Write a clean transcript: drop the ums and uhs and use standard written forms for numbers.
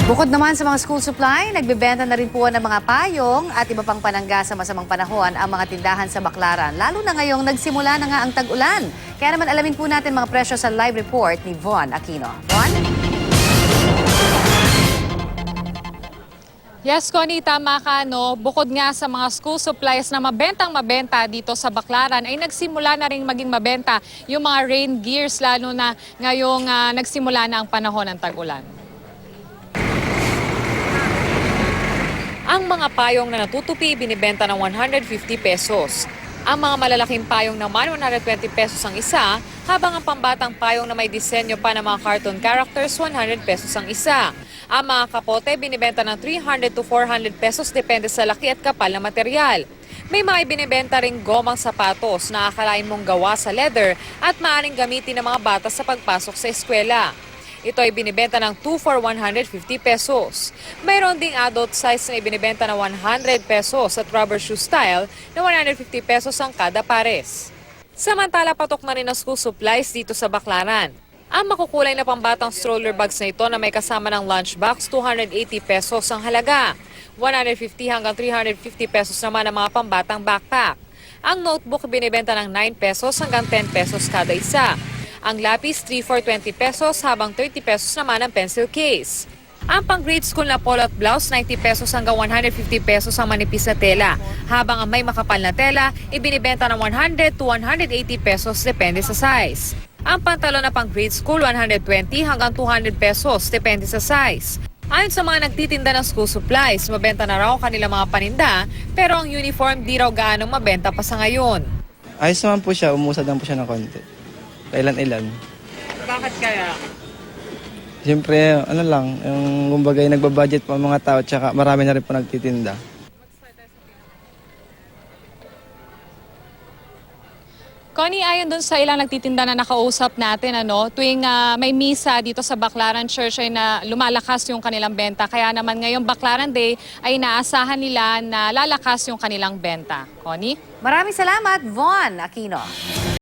Bukod naman sa mga school supply, nagbebenta na rin po ng mga payong at iba pang panangga sa masamang panahon ang mga tindahan sa Baclaran. Lalo na ngayong nagsimula na nga ang tag-ulan. Kaya naman alamin po natin mga presyo sa live report ni Von Aquino. Von? Yes, Connie, tama ka, no? Bukod nga sa mga school supplies na mabenta dito sa Baclaran, ay nagsimula na rin maging mabenta yung mga rain gears, lalo na ngayong nagsimula na ang panahon ng tag-ulan. Ang mga payong na natutupi binibenta ng 150 pesos. Ang mga malalaking payong naman 120 pesos ang isa, habang ang pambatang payong na may disenyo pa ng mga cartoon characters 100 pesos ang isa. Ang mga kapote binibenta ng 300 to 400 pesos depende sa laki at kapal na material. May mga ibinibenta ring gomang sapatos na akalain mong gawa sa leather at maaaring gamitin ng mga bata sa pagpasok sa eskwela. Ito ay binibenta ng 2 for 150 pesos. Mayroon ding adult size na ibinibenta ng 100 pesos at rubber shoe style na 150 pesos ang kada pares. Samantala, patok na rin ang school supplies dito sa Baclaran. Ang makukulay na pambatang stroller bags na ito na may kasama ng lunchbox, 280 pesos ang halaga. 150 hanggang 350 pesos naman ang mga pambatang backpack. Ang notebook binibenta ng 9 pesos hanggang 10 pesos kada isa. Ang lapis 3 for 20 pesos habang 30 pesos naman ang pencil case. Ang pang-grade school na polo at blouse 90 pesos hanggang 150 pesos ang manipis na tela. Habang ang may makapal na tela, ibinibenta ng 100 to 180 pesos depende sa size. Ang pantalon na pang-grade school 120 hanggang 200 pesos depende sa size. Ayon sa mga nagtitinda ng school supplies, mabenta na raw ang kanilang mga paninda, pero ang uniform di raw gaanong mabenta pa sa ngayon. Ayos naman po siya, umusad lang po siya ng konti. Kailan-ilan. Bakit kaya? Siyempre, ano lang, yung kumbaga yung nagbabudget po ang mga tao, tsaka marami na rin po nagtitinda. Connie, ayon dun sa ilang nagtitinda na nakausap natin, tuwing may misa dito sa Baclaran Church ay na lumalakas yung kanilang benta. Kaya naman ngayong Baclaran Day ay naasahan nila na lalakas yung kanilang benta. Connie? Maraming salamat, Von Aquino.